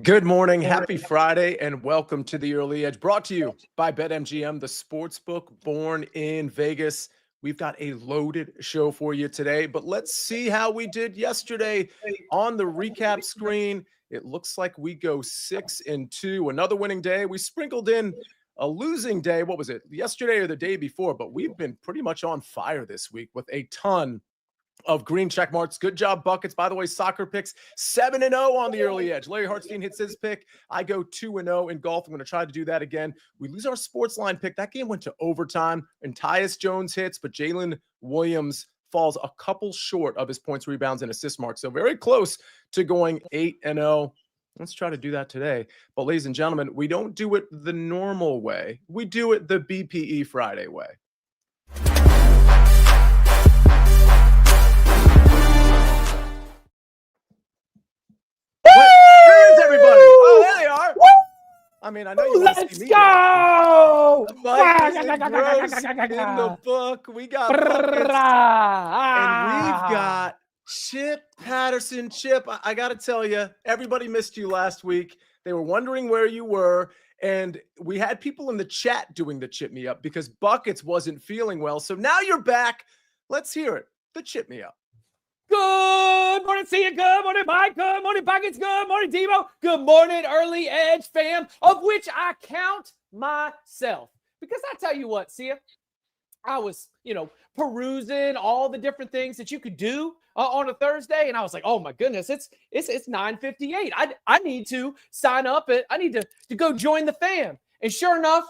Good morning, happy Friday, and welcome to the Early Edge, brought to you by BetMGM, the sportsbook born in Vegas. We've got a loaded show for you today, but let's see how we did yesterday on the recap screen. It looks like we go 6-2, another winning day. We sprinkled in a losing day. What was it, yesterday or the day before? But we've been pretty much on fire this week with a ton of green check marks. Good job, Buckets. By the way, soccer picks 7-0 on the Early Edge. Larry Hartstein hits his pick. I go 2-0 in golf. I'm going to try to do that again. We lose our SportsLine pick. That game went to overtime, and Tyus Jones hits, but Jalen Williams falls a couple short of his points, rebounds, and assist mark. So very close to going 8-0. Let's try to do that today. But ladies and gentlemen, we don't do it the normal way. We do it the BPE Friday way. Where's everybody? Oh, there they are. Woo! I mean, I know you want to see me. Let's go! Mike is in the book. We got Buckets, and we've got Chip Patterson. Chip, I got to tell you, everybody missed you last week. They were wondering where you were, and we had people in the chat doing the Chip Me Up because Buckets wasn't feeling well. So now you're back. Let's hear it. The Chip Me Up. Good morning, Sia. Good morning, Mike. Good morning, Buckets. Good morning, Debo. Good morning, Early Edge fam, of which I count myself. Because I tell you what, Sia, I was, perusing all the different things that you could do on a Thursday, and I was like, oh my goodness, it's 9:58. I need to sign up. I need to go join the fam. And sure enough,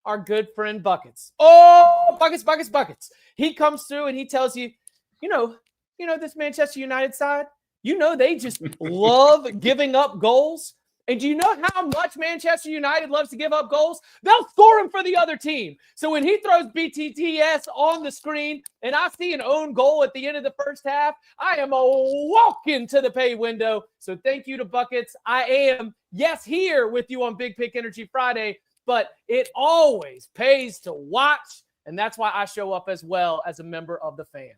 our good friend Buckets. Oh, Buckets. He comes through and he tells you, this Manchester United side, they just love giving up goals. And do you know how much Manchester United loves to give up goals? They'll score them for the other team. So when he throws BTTS on the screen and I see an own goal at the end of the first half, I am walking to the pay window. So thank you to Buckets. I am, yes, here with you on Big Pick Energy Friday, but it always pays to watch. And that's why I show up as well as a member of the fam.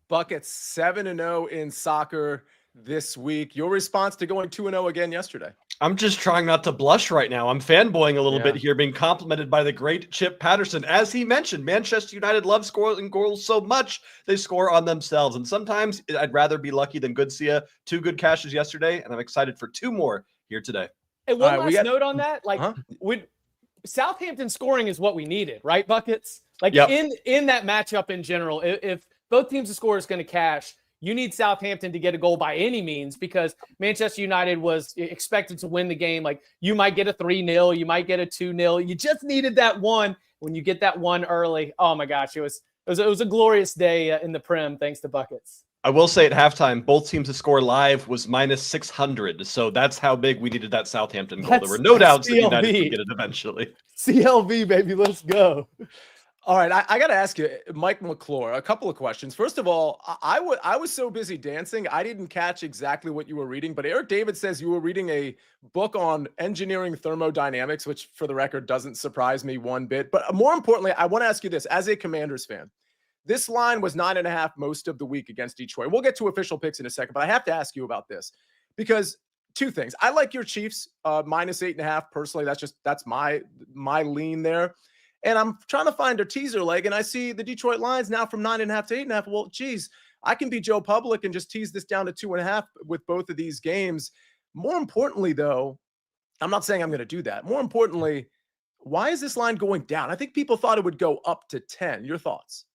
Buckets 7-0 in soccer this week. Your response to going 2-0 again yesterday? I'm just trying not to blush right now. I'm fanboying a little bit here, being complimented by the great Chip Patterson. As he mentioned, Manchester United loves scoring goals so much, they score on themselves. And sometimes I'd rather be lucky than good, Sia. 2 good cashes yesterday, and I'm excited for 2 more here today. And one last note on that, with Southampton scoring is what we needed, right, Buckets? In that matchup in general, if both teams' score is going to cash, you need Southampton to get a goal by any means because Manchester United was expected to win the game. Like, you might get a 3-0, you might get a 2-0. You just needed that one. When you get that one early, oh my gosh, it was a glorious day in the Prem thanks to Buckets. I will say at halftime, both teams to score live was -600. So that's how big we needed that Southampton goal. There were no doubts that United would get it eventually. CLV, baby, let's go. All right, I got to ask you, Mike McClure, a couple of questions. First of all, I was so busy dancing, I didn't catch exactly what you were reading, but Eric David says you were reading a book on engineering thermodynamics, which for the record doesn't surprise me one bit. But more importantly, I want to ask you this, as a Commanders fan, this line was 9.5 most of the week against Detroit. We'll get to official picks in a second, but I have to ask you about this because 2 things. I like your Chiefs -8.5 personally. That's my lean there. And I'm trying to find a teaser leg, and I see the Detroit Lions now from 9.5 to 8.5. Well, geez, I can be Joe Public and just tease this down to 2.5 with both of these games. More importantly, though, I'm not saying I'm going to do that. More importantly, why is this line going down? I think people thought it would go up to 10. Your thoughts?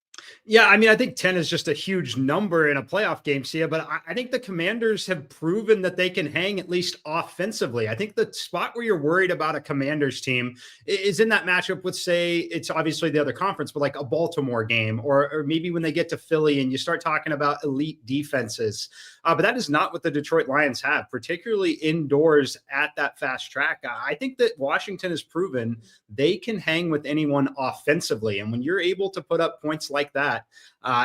Yeah, I mean, I think 10 is just a huge number in a playoff game, Sia, but I think the Commanders have proven that they can hang at least offensively. I think the spot where you're worried about a Commanders team is in that matchup with, say, it's obviously the other conference, but like a Baltimore game, or maybe when they get to Philly and you start talking about elite defenses. But that is not what the Detroit Lions have, particularly indoors at that fast track. I think that Washington has proven they can hang with anyone offensively. And when you're able to put up points like like that.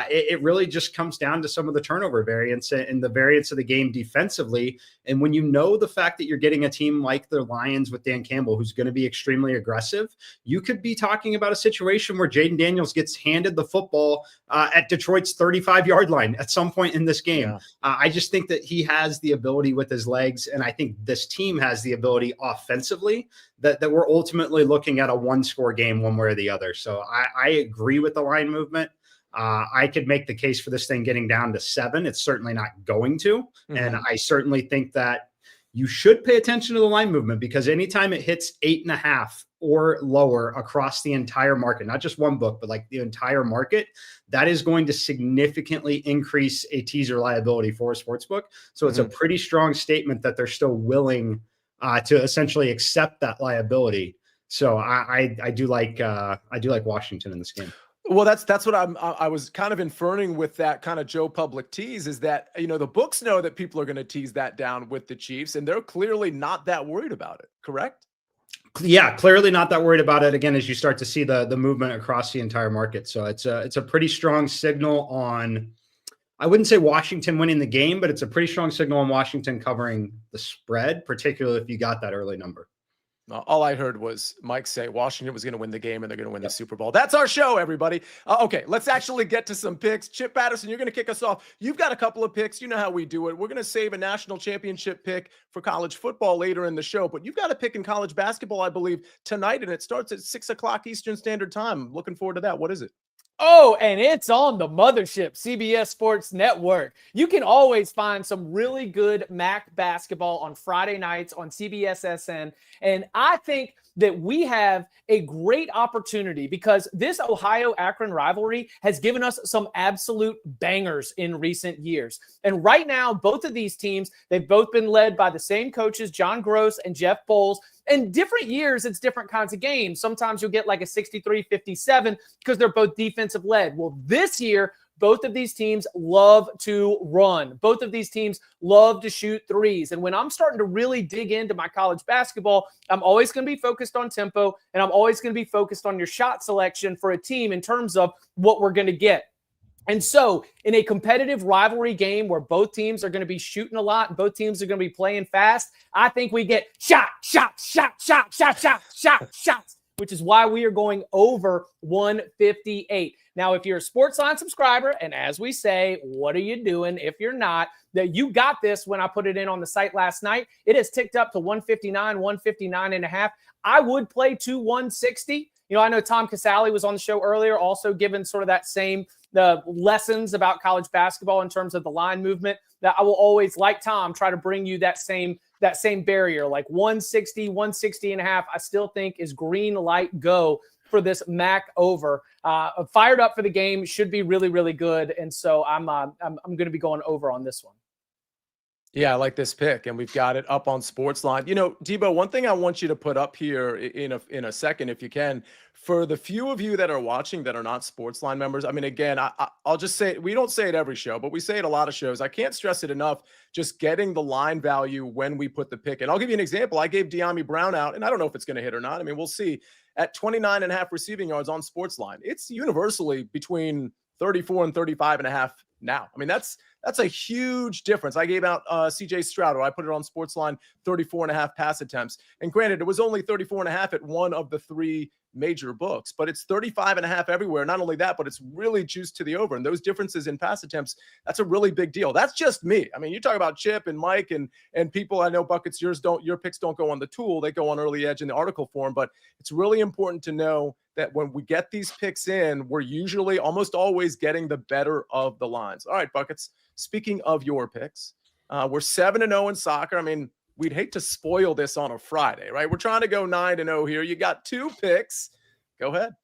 It really just comes down to some of the turnover variance and the variance of the game defensively. And when you know the fact that you're getting a team like the Lions with Dan Campbell, who's going to be extremely aggressive, you could be talking about a situation where Jaden Daniels gets handed the football at Detroit's 35-yard line at some point in this game. Yeah. I just think that he has the ability with his legs, and I think this team has the ability offensively that we're ultimately looking at a one-score game one way or the other. So I agree with the line movement. I could make the case for this thing getting down to 7. It's certainly not going to. Mhm. And I certainly think that you should pay attention to the line movement, because anytime it hits 8.5 or lower across the entire market, not just one book, but like the entire market, that is going to significantly increase a teaser liability for a sportsbook. So it's a pretty strong statement that they're still willing to essentially accept that liability. So I do like Washington in this game. Well, that's what I was kind of inferring with that kind of Joe Public tease, is that, the books know that people are going to tease that down with the Chiefs, and they're clearly not that worried about it. Correct? Yeah, clearly not that worried about it. Again, as you start to see the movement across the entire market. So it's a pretty strong signal on, I wouldn't say Washington winning the game, but it's a pretty strong signal on Washington covering the spread, particularly if you got that early number. All I heard was Mike say Washington was going to win the game and they're going to win the Super Bowl. That's our show, everybody. Okay, let's actually get to some picks. Chip Patterson, you're going to kick us off. You've got a couple of picks. You know how we do it. We're going to save a national championship pick for college football later in the show, but you've got a pick in college basketball, I believe, tonight, and it starts at 6 o'clock Eastern Standard Time. Looking forward to that. What is it? Oh, and it's on the mothership, CBS Sports Network. You can always find some really good MAC basketball on Friday nights on CBSSN. And I think that we have a great opportunity, because this Ohio-Akron rivalry has given us some absolute bangers in recent years. And right now, both of these teams, they've both been led by the same coaches, John Gross and Jeff Bowles. In different years, it's different kinds of games. Sometimes you'll get like a 63-57 because they're both defensive led. Well, this year, both of these teams love to run. Both of these teams love to shoot threes. And when I'm starting to really dig into my college basketball, I'm always going to be focused on tempo, and I'm always going to be focused on your shot selection for a team in terms of what we're going to get. And so in a competitive rivalry game where both teams are going to be shooting a lot and both teams are going to be playing fast, I think we get shots, which is why we are going over 158. Now, if you're a SportsLine subscriber, and as we say, what are you doing if you're not, that you got this when I put it in on the site last night. It has ticked up to 159, 159.5. I would play to 160. I know Tom Casale was on the show earlier, also given sort of that same the lessons about college basketball in terms of the line movement, that I will always, like Tom, try to bring you that same barrier, like 160, 160.5. I still think is green light go for this MAC over. Fired up for the game, should be really, really good. And so I'm going to be going over on this one. Yeah, I like this pick, and we've got it up on SportsLine. Debo, one thing I want you to put up here in a second, if you can, for the few of you that are watching that are not SportsLine members. I mean, again, I'll just say, we don't say it every show, but we say it a lot of shows. I can't stress it enough, just getting the line value when we put the pick in. I'll give you an example. I gave De'Ami Brown out, and I don't know if it's going to hit or not. I mean, we'll see. At 29.5 receiving yards on SportsLine, it's universally between 34 and 35.5 now. I mean, that's a huge difference. I gave out CJ Stroud, or I put it on SportsLine, 34.5 pass attempts. And granted, it was only 34.5 at one of the three major books, but it's 35.5 everywhere. Not only that, but it's really juiced to the over. And those differences in pass attempts, that's a really big deal. That's just me. I mean, you talk about Chip and Mike and people. I know Buckets, your picks don't go on the tool. They go on early edge in the article form, but it's really important to know that when we get these picks in, we're usually almost always getting the better of the lines. All right, Buckets, speaking of your picks, we're 7-0 in soccer. I mean, we'd hate to spoil this on a Friday, right? We're trying to go 9-0 here. You got 2 picks. Go ahead.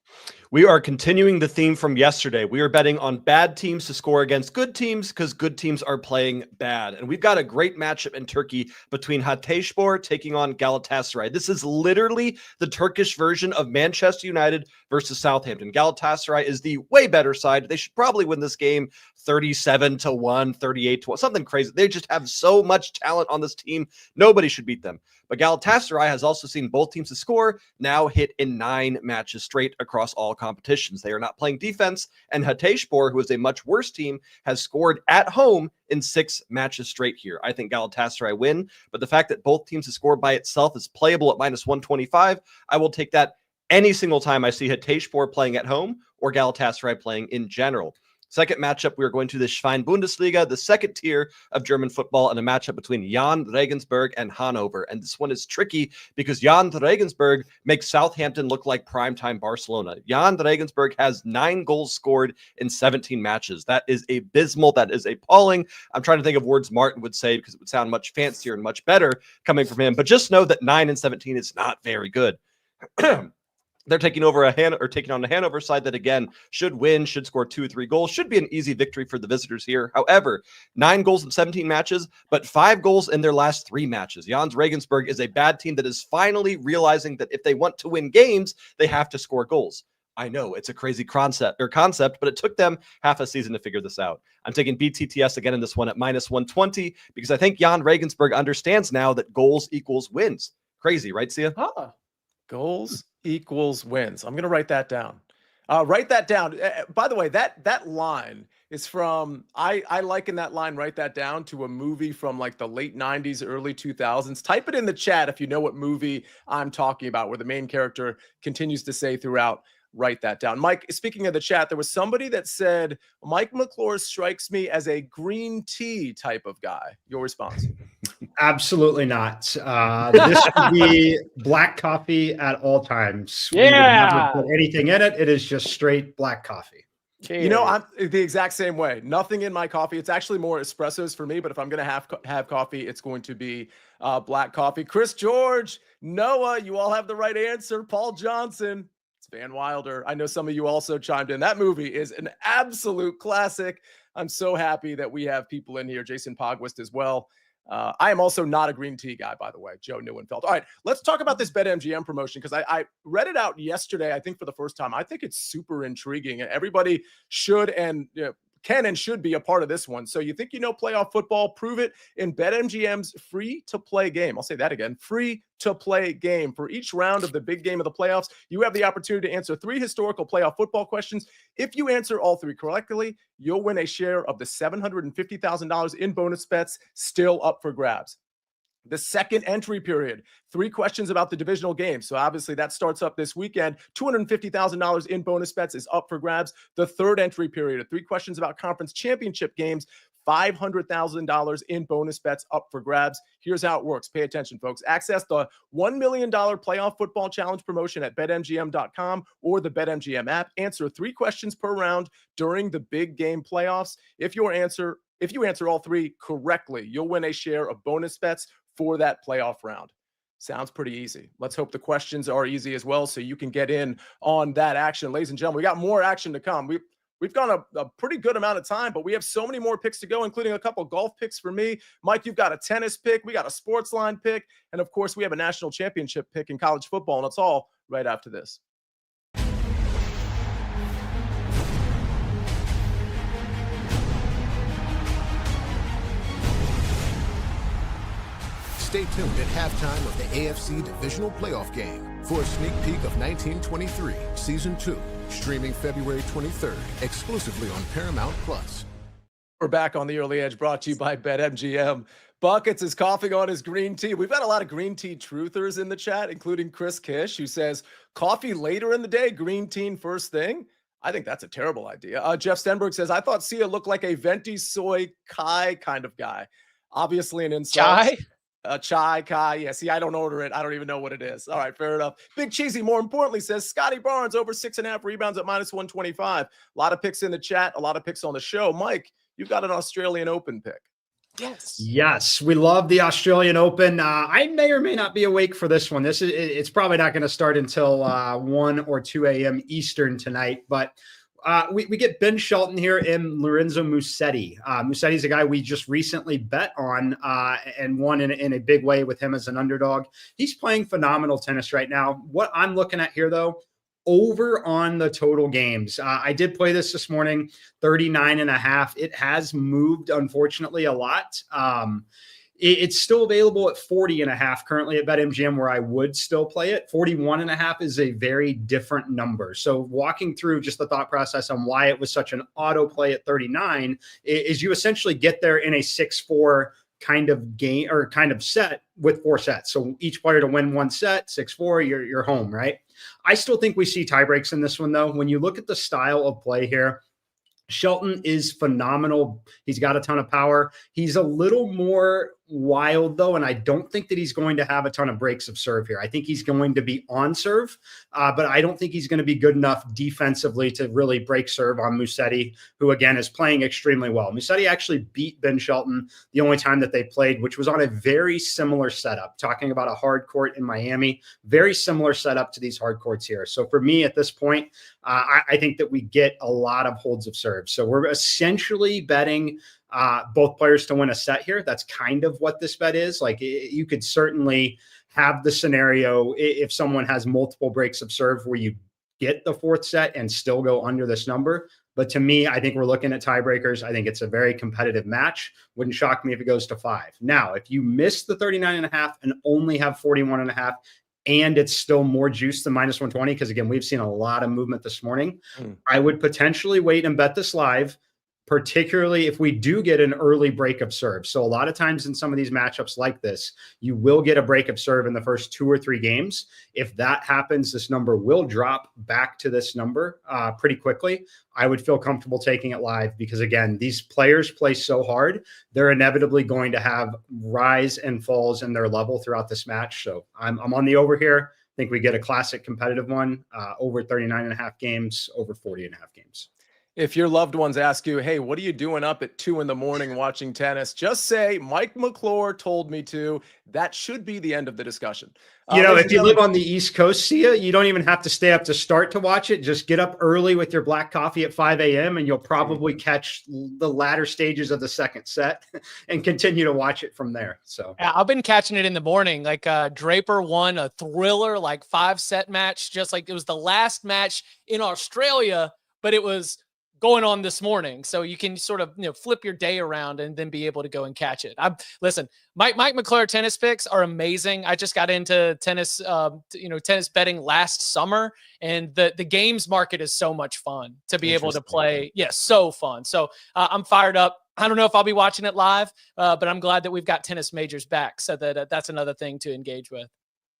We are continuing the theme from yesterday. We are betting on bad teams to score against good teams because good teams are playing bad. And we've got a great matchup in Turkey between Hatayspor taking on Galatasaray. This is literally the Turkish version of Manchester United versus Southampton. Galatasaray is the way better side. They should probably win this game 37-1, 38-1, something crazy. They just have so much talent on this team. Nobody should beat them. But Galatasaray has also seen both teams to score now hit in 9 matches straight across across all competitions. They are not playing defense, and Hatayspor, who is a much worse team, has scored at home in 6 matches straight here. I think Galatasaray win, but the fact that both teams have scored by itself is playable at -125. I will take that any single time I see Hatayspor playing at home or Galatasaray playing in general. Second matchup, we are going to the Schwein Bundesliga, the second tier of German football, and a matchup between Jan Regensburg and Hanover. And this one is tricky because Jan Regensburg makes Southampton look like primetime Barcelona. Jan Regensburg has 9 goals scored in 17 matches. That is abysmal. That is appalling. I'm trying to think of words Martin would say because it would sound much fancier and much better coming from him. But just know that 9 and 17 is not very good. They're taking on the Hanover side that, again, should win, should score 2 or 3 goals, should be an easy victory for the visitors here. However, 9 goals in 17 matches, but 5 goals in their last 3 matches. Jans Regensburg is a bad team that is finally realizing that if they want to win games, they have to score goals. I know it's a crazy concept, but it took them half a season to figure this out. I'm taking BTTS again in this one at -120 because I think Jan Regensburg understands now that goals equals wins. Crazy, right, Sia? Huh. Goals equals wins. I'm going to write that down. Write that down. By the way, that line is from, I liken that line, write that down, to a movie from like the late 90s, early 2000s. Type it in the chat if you know what movie I'm talking about, where the main character continues to say throughout, write that down. Mike, speaking of the chat, there was somebody that said, Mike McClure strikes me as a green tea type of guy. Your response? Absolutely not. This would be black coffee at all times. We would never put anything in it. It is just straight black coffee. You know, I'm the exact same way. Nothing in my coffee. It's actually more espressos for me, but if I'm going to have coffee, it's going to be black coffee. Chris George, Noah, you all have the right answer. Paul Johnson, it's Van Wilder. I know some of you also chimed in. That movie is an absolute classic. I'm so happy that we have people in here. Jason Pogwist as well. I am also not a green tea guy, by the way, Joe Neuenfeld. All right, let's talk about this BetMGM promotion because I read it out yesterday, I think for the first time. I think it's super intriguing, and everybody should and can and should be a part of this one. So you think you know playoff football? Prove it in BetMGM's free-to-play game. I'll say that again, free-to-play game. For each round of the big game of the playoffs, you have the opportunity to answer 3 historical playoff football questions. If you answer all 3 correctly, you'll win a share of the $750,000 in bonus bets still up for grabs. The second entry period, 3 questions about the divisional game. So obviously that starts up this weekend. $250,000 in bonus bets is up for grabs. The third entry period, 3 questions about conference championship games, $500,000 in bonus bets up for grabs. Here's how it works. Pay attention, folks. Access the $1 million playoff football challenge promotion at betmgm.com or the BetMGM app. Answer 3 questions per round during the big game playoffs. If you answer all 3 correctly, you'll win a share of bonus bets for that playoff round. Sounds pretty easy. Let's hope the questions are easy as well so you can get in on that action. Ladies and gentlemen, we got more action to come. We've gone a pretty good amount of time, but we have so many more picks to go, including a couple golf picks for me. Mike, you've got a tennis pick. We got a SportsLine pick. And, of course, we have a national championship pick in college football, and it's all right after this. Stay tuned at halftime of the AFC Divisional Playoff Game for a sneak peek of 1923 Season 2, streaming February 23rd, exclusively on Paramount+. We're back on the Early Edge, brought to you by BetMGM. Buckets is coughing on his green tea. We've got a lot of green tea truthers in the chat, including Chris Kish, who says, coffee later in the day, green tea first thing. I think that's a terrible idea. Jeff Stenberg says, I thought Sia looked like a venti soy Kai kind of guy. Obviously an insult. Chai? Chai, Kai. Yeah, see, I don't order it. I don't even know what it is. All right, fair enough. Big Cheesy, more importantly, says Scotty Barnes over 6.5 rebounds at -125. A lot of picks in the chat, a lot of picks on the show. Mike, you've got an Australian Open pick. Yes, we love the Australian Open. I may or may not be awake for this one. It's probably not going to start until 1 or 2 a.m. Eastern tonight, but we get Ben Shelton here and Lorenzo Musetti. Musetti's a guy we just recently bet on and won in a big way with him as an underdog. He's playing phenomenal tennis right now. What I'm looking at here, though, over on the total games. I did play this morning, 39.5. It has moved, unfortunately, a lot. It's still available at 40.5 currently at BetMGM, where I would still play it. 41.5 is a very different number. So walking through just the thought process on why it was such an auto play at 39 is you essentially get there in a 6-4 kind of game or kind of set with 4 sets. So each player to win 1 set, 6-4, you're home, right? I still think we see tie breaks in this one, though. When you look at the style of play here, Shelton is phenomenal. He's got a ton of power. He's a little more wild, though, and I don't think that he's going to have a ton of breaks of serve here. I think he's going to be on serve, but I don't think he's going to be good enough defensively to really break serve on Musetti, who, again, is playing extremely well. Musetti actually beat Ben Shelton the only time that they played, which was on a very similar setup, talking about a hard court in Miami, very similar setup to these hard courts here. So for me at this point, I think that we get a lot of holds of serve. So we're essentially betting both players to win a set here. That's kind of what this bet is. Like, you could certainly have the scenario if someone has multiple breaks of serve where you get the 4th set and still go under this number. But to me, I think we're looking at tiebreakers. I think it's a very competitive match. Wouldn't shock me if it goes to 5. Now, if you miss the 39.5 and only have 41.5, and it's still more juice than -120, because again, we've seen a lot of movement this morning, I would potentially wait and bet this live, particularly if we do get an early break of serve. So a lot of times in some of these matchups like this, you will get a break of serve in the first 2 or 3 games. If that happens, this number will drop back to this number pretty quickly. I would feel comfortable taking it live because, again, these players play so hard. They're inevitably going to have rise and falls in their level throughout this match. So I'm on the over here. I think we get a classic competitive one, over 39.5 games, over 40.5 games. If your loved ones ask you, hey, what are you doing up at 2 a.m. watching tennis? Just say, Mike McClure told me to. That should be the end of the discussion. If you live on the East Coast, Sia, you don't even have to stay up to start to watch it. Just get up early with your black coffee at 5 a.m. and you'll probably catch the latter stages of the second set and continue to watch it from there. So yeah, I've been catching it in the morning. Like Draper won a thriller, like 5-set match, just like it was the last match in Australia, but it was going on this morning. So you can sort of, flip your day around and then be able to go and catch it. Listen, Mike McClure tennis picks are amazing. I just got into tennis, tennis betting last summer, and the games market is so much fun to be able to play. Yeah, so fun. So I'm fired up. I don't know if I'll be watching it live, but I'm glad that we've got tennis majors back, so that that's another thing to engage with.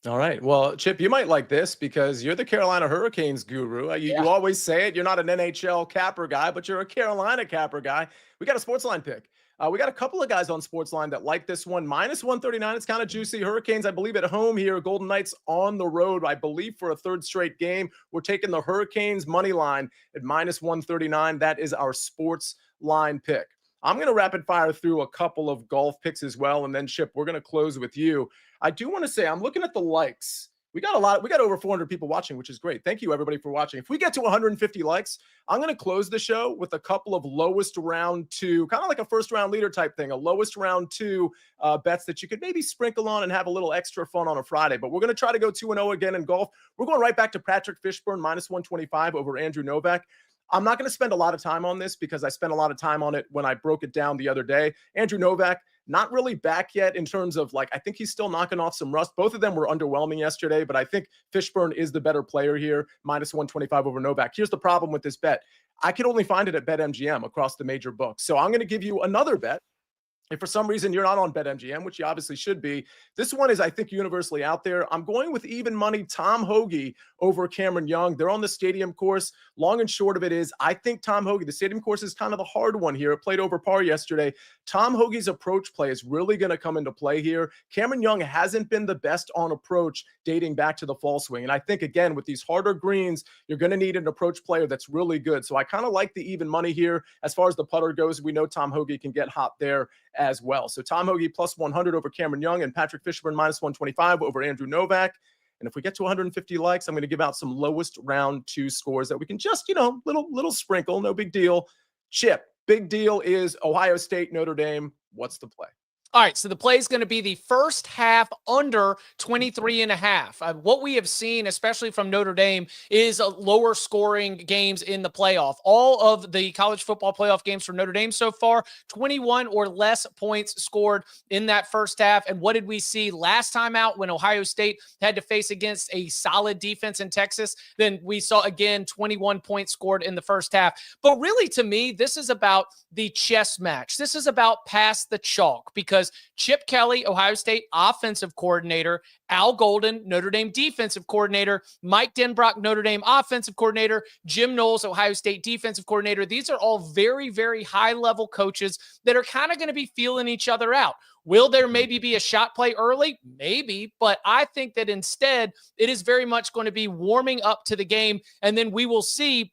All right. Well, Chip, you might like this because you're the Carolina Hurricanes guru. You always say it. You're not an NHL capper guy, but you're a Carolina capper guy. We got a SportsLine pick. We got a couple of guys on SportsLine that like this one. -139. It's kind of juicy. Hurricanes, I believe, at home here. Golden Knights on the road, I believe, for a 3rd straight game. We're taking the Hurricanes money line at -139. That is our SportsLine pick. I'm going to rapid fire through a couple of golf picks as well. And then, Chip, we're going to close with you. I do want to say I'm looking at the likes. We got over 400 people watching, which is great. Thank you, everybody, for watching. If we get to 150 likes, I'm going to close the show with a couple of lowest round 2, kind of like a first round leader type thing, a lowest round 2 bets that you could maybe sprinkle on and have a little extra fun on a Friday. But we're going to try to go 2-0 again in golf. We're going right back to Patrick Fishburne, -125 over Andrew Novak. I'm not going to spend a lot of time on this because I spent a lot of time on it when I broke it down the other day. Andrew Novak, not really back yet in terms of I think he's still knocking off some rust. Both of them were underwhelming yesterday, but I think Fishburne is the better player here, -125 over Novak. Here's the problem with this bet. I could only find it at BetMGM across the major books. So I'm going to give you another bet. If for some reason you're not on BetMGM, which you obviously should be, this one is, I think, universally out there. I'm going with even money Tom Hoge over Cameron Young. They're on the stadium course. Long and short of it is, I think Tom Hoge, the stadium course is kind of the hard one here. It played over par yesterday. Tom Hoge's approach play is really going to come into play here. Cameron Young hasn't been the best on approach dating back to the fall swing. And I think, again, with these harder greens, you're going to need an approach player that's really good. So I kind of like the even money here. As far as the putter goes, we know Tom Hoge can get hot there as well. So Tom Hoge +100 over Cameron Young and Patrick Fishburne -125 over Andrew Novak. And if we get to 150 likes, I'm going to give out some lowest round 2 scores that we can just, little sprinkle, no big deal. Chip, big deal is Ohio State, Notre Dame. What's the play? All right, so the play is going to be the first half under 23.5. What we have seen, especially from Notre Dame, is lower scoring games in the playoff. All of the college football playoff games for Notre Dame so far, 21 or less points scored in that first half. And what did we see last time out when Ohio State had to face against a solid defense in Texas? Then we saw, again, 21 points scored in the first half. But really, to me, this is about the chess match. This is about pass the chalk, because Chip Kelly, Ohio State offensive coordinator, Al Golden, Notre Dame defensive coordinator, Mike Denbrock, Notre Dame offensive coordinator, Jim Knowles, Ohio State defensive coordinator. These are all very, very high-level coaches that are kind of going to be feeling each other out. Will there maybe be a shot play early? Maybe, but I think that instead it is very much going to be warming up to the game, and then we will see,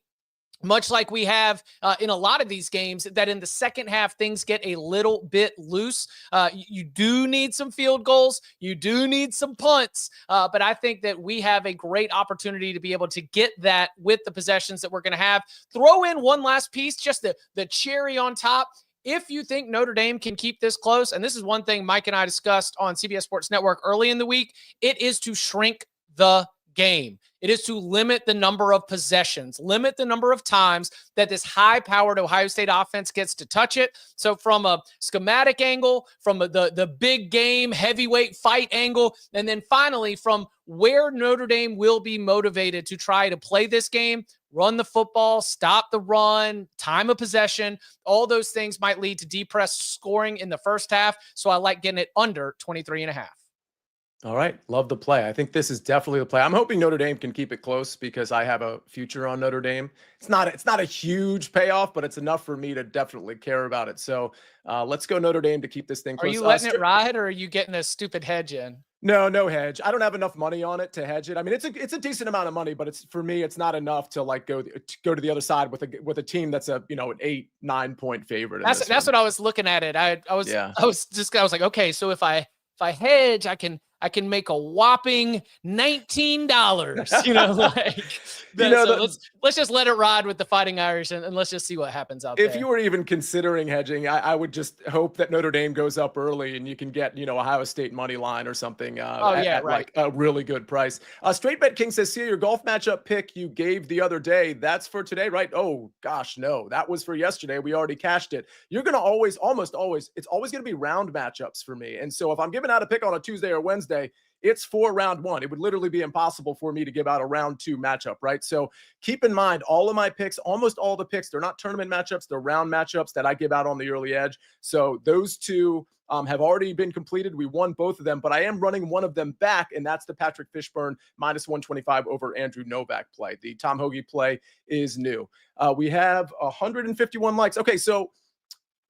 much like we have in a lot of these games, that in the second half, things get a little bit loose. You do need some field goals. You do need some punts. But I think that we have a great opportunity to be able to get that with the possessions that we're going to have. Throw in one last piece, just the cherry on top. If you think Notre Dame can keep this close, and this is one thing Mike and I discussed on CBS Sports Network early in the week, it is to shrink the game. It is to limit the number of possessions, limit the number of times that this high-powered Ohio State offense gets to touch it. So from a schematic angle, from the big game, heavyweight fight angle, and then finally from where Notre Dame will be motivated to try to play this game, run the football, stop the run, time of possession, all those things might lead to depressed scoring in the first half. So I like getting it under 23.5. All right. Love the play. I think this is definitely the play. I'm hoping Notre Dame can keep it close because I have a future on Notre Dame. It's not a huge payoff, but it's enough for me to definitely care about it. So let's go Notre Dame to keep this thing close. Are you letting it ride, or are you getting a stupid hedge in? No hedge. I don't have enough money on it to hedge it. I mean, it's a decent amount of money, but it's, for me, it's not enough to like go to the other side with a team that's an 8-9 point favorite. That's what I was looking at it. I was like, okay, so if I hedge, I can make a whopping $19. Let's just let it ride with the Fighting Irish and let's just see what happens out there. If you were even considering hedging, I would just hope that Notre Dame goes up early and you can get, Ohio State money line or something at like a really good price. Straight Bet King says, see your golf matchup pick you gave the other day. That's for today, right? Oh gosh, no, that was for yesterday. We already cashed it. You're going to almost always, it's always going to be round matchups for me. And so if I'm giving out a pick on a Tuesday or Wednesday, it's for round one. It would literally be impossible for me to give out a round two matchup, right? So keep in mind, all of my picks, almost all the picks, they're not tournament matchups, they're round matchups that I give out on the early edge. So those two have already been completed. We won both of them, but I am running one of them back, and that's the Patrick Fishburne -125 over Andrew Novak play. The Tom Hoagie play is new. We have 151 likes. Okay, so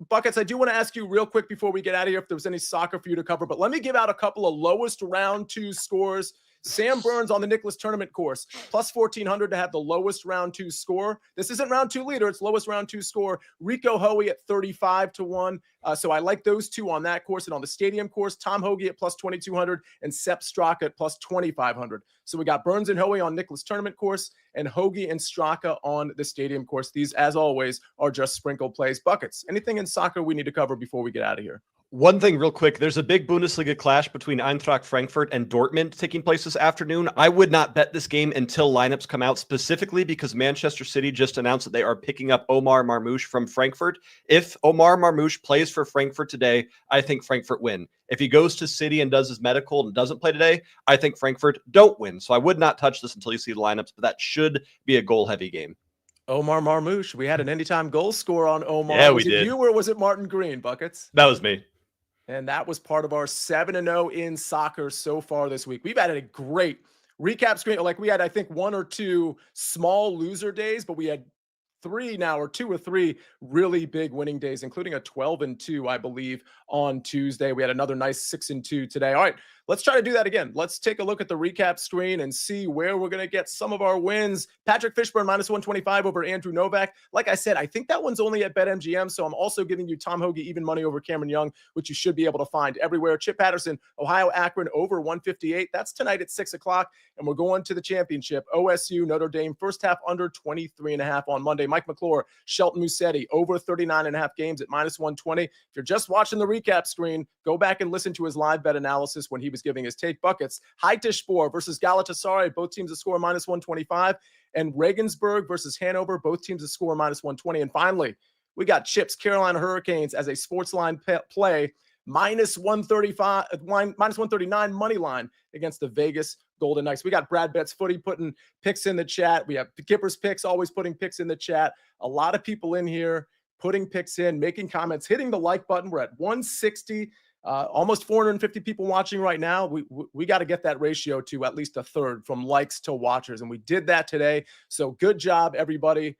Buckets, I do want to ask you real quick before we get out of here if there was any soccer for you to cover, but let me give out a couple of lowest round two scores. Sam Burns on the Nicholas Tournament course, plus 1,400 to have the lowest round two score. This isn't round two leader, it's lowest round two score. Rico Hoey at 35-1. So I like those two on that course. And on the stadium course, Tom Hoagie at plus 2,200 and Sepp Straka at plus 2,500. So we got Burns and Hoey on Nicholas Tournament course and Hoagie and Straka on the stadium course. These, as always, are just sprinkle plays. Buckets, anything in soccer we need to cover before we get out of here? One thing real quick, there's a big Bundesliga clash between Eintracht Frankfurt and Dortmund taking place this afternoon. I would not bet this game until lineups come out, specifically because Manchester City just announced that they are picking up Omar Marmoush from Frankfurt. If Omar Marmoush plays for Frankfurt today, I think Frankfurt win. If he goes to City and does his medical and doesn't play today, I think Frankfurt don't win. So I would not touch this until you see the lineups, but that should be a goal-heavy game. Omar Marmoush. We had an anytime goal score on Omar. Yeah, was we did. You or was it Martin Green, Buckets? That was me. And that was part of our 7-0 in soccer so far this week. We've had a great recap screen. Like we had, I think, one or two small loser days, but we had two or three really big winning days, including a 12-2, I believe, on Tuesday. We had another nice 6-2 today. All right, let's try to do that again. Let's take a look at the recap screen and see where we're going to get some of our wins. Patrick Fishburne, -125 over Andrew Novak. Like I said, I think that one's only at BetMGM, so I'm also giving you Tom Hoagie even money over Cameron Young, which you should be able to find everywhere. Chip Patterson, Ohio Akron over 158. That's tonight at 6 o'clock, and we're going to the championship. OSU, Notre Dame, first half under 23.5 on Monday. Mike McClure, Shelton Musetti, over 39.5 games at -120. If you're just watching the recap screen, go back and listen to his live bet analysis when he was giving his take buckets. Hajdeshspor versus Galatasaray, both teams to score -125. And Regensburg versus Hanover, both teams to score -120. And finally, we got Chip's Carolina Hurricanes as a SportsLine play, -135, -139 money line against the Vegas Golden Knights. We got Brad Betts Footy putting picks in the chat. We have Kipper's Picks always putting picks in the chat. A lot of people in here putting picks in, making comments, hitting the like button. We're at 160. Almost 450 people watching right now. We got to get that ratio to at least a third from likes to watchers, and we did that today. So good job, everybody.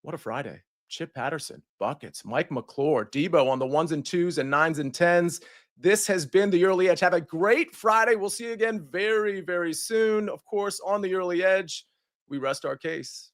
What a Friday. Chip Patterson, Buckets, Mike McClure, Debo on the 1s and 2s and 9s and 10s. This has been the Early Edge. Have a great Friday. We'll see you again very, very soon. Of course, on the Early Edge, we rest our case.